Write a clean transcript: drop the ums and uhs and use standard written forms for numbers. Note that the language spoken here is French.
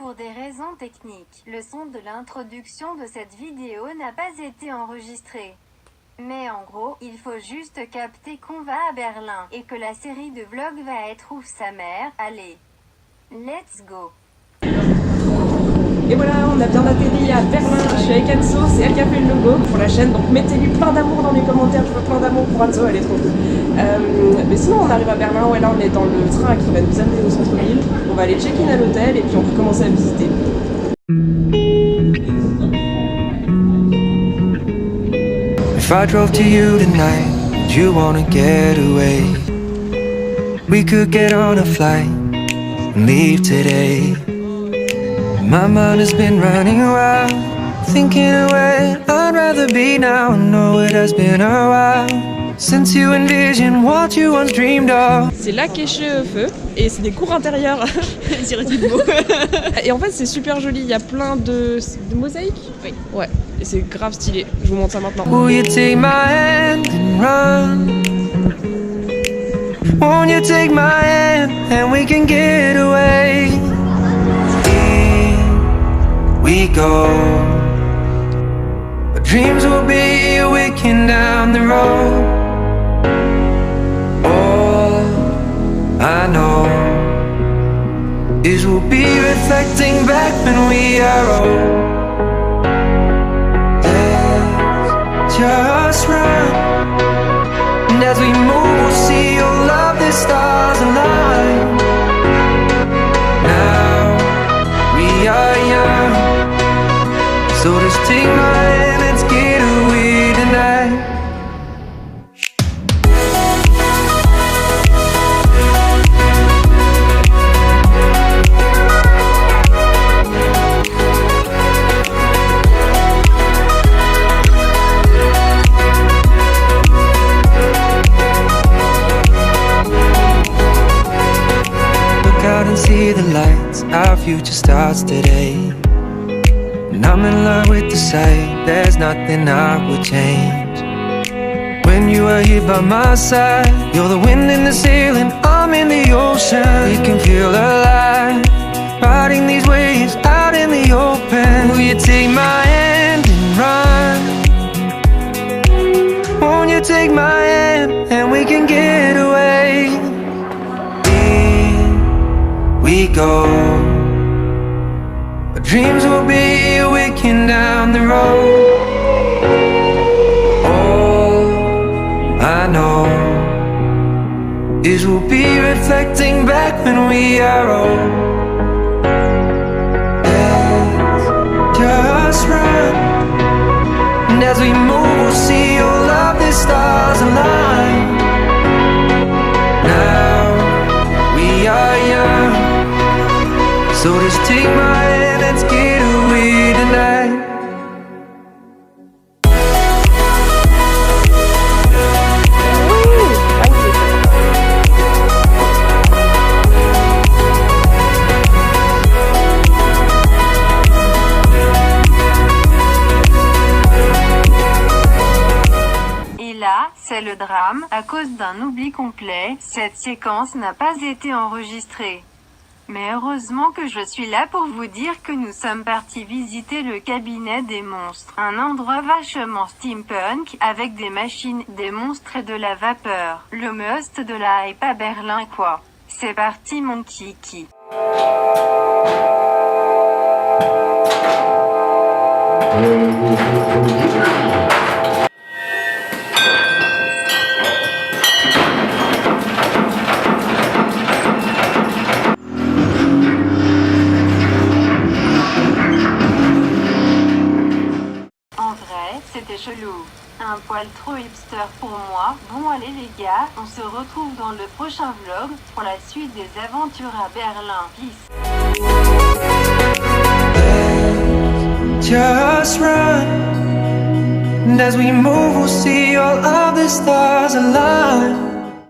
Pour des raisons techniques, le son de l'introduction de cette vidéo n'a pas été enregistré. Mais en gros, il faut juste capter qu'on va à Berlin, et que la série de vlogs va être ouf sa mère. Allez, let's go. Et voilà, on a bien atterri à Berlin. Je suis avec Anso, c'est elle qui a fait le logo pour la chaîne. Donc mettez-lui plein d'amour dans les commentaires. Je veux plein d'amour pour Anso, elle est trop cool. Mais sinon, on arrive à Berlin. Ouais, là, on est dans le train qui va nous amener au centre-ville. On va aller check-in à l'hôtel et puis on peut commencer à visiter. If I drove to you tonight, would you wanna get away? We could get on a flight and leave today. My mind has been running wild, thinking of where I'd rather be now. I know it has been a while since you envisioned what you once dreamed of. C'est la Keshe Feu et c'est des cours intérieurs. Et en fait c'est super joli, il y a plein de mosaïques. Oui. Ouais, et c'est grave stylé. Je vous montre ça maintenant. Will you take my hand and run? Won't you take my hand and we can get away? Here we go. Our dreams will be awakened down the road. I know is we'll be reflecting back when we are old. Let's just run, and as we move we'll see all of the stars align. Now we are young, so just take my hand, let's get away tonight. And see the lights, our future starts today. And I'm in love with the sight, there's nothing I would change. When you are here by my side, you're the wind in the sail and I'm in the ocean. We can feel alive, riding these waves out in the open. Will you take my hand and run? Won't you take my hand and we can get away? We go. Our dreams will be awakened down the road. All I know is we'll be reflecting back when we are old. Let's just run, and as we move we'll see all of the stars align. Now we are young, so just take my hand, let's get away tonight. Et là, c'est le drame, à cause d'un oubli complet, cette séquence n'a pas été enregistrée. Mais heureusement que je suis là pour vous dire que nous sommes partis visiter le cabinet des monstres. Un endroit vachement steampunk, avec des machines, des monstres et de la vapeur. Le must de la hype à Berlin quoi. C'est parti mon kiki. C'était chelou. Un poil trop hipster pour moi. Bon allez les gars, on se retrouve dans le prochain vlog, pour la suite des aventures à Berlin. Peace. Just run, and as we move we'll see all of the stars align.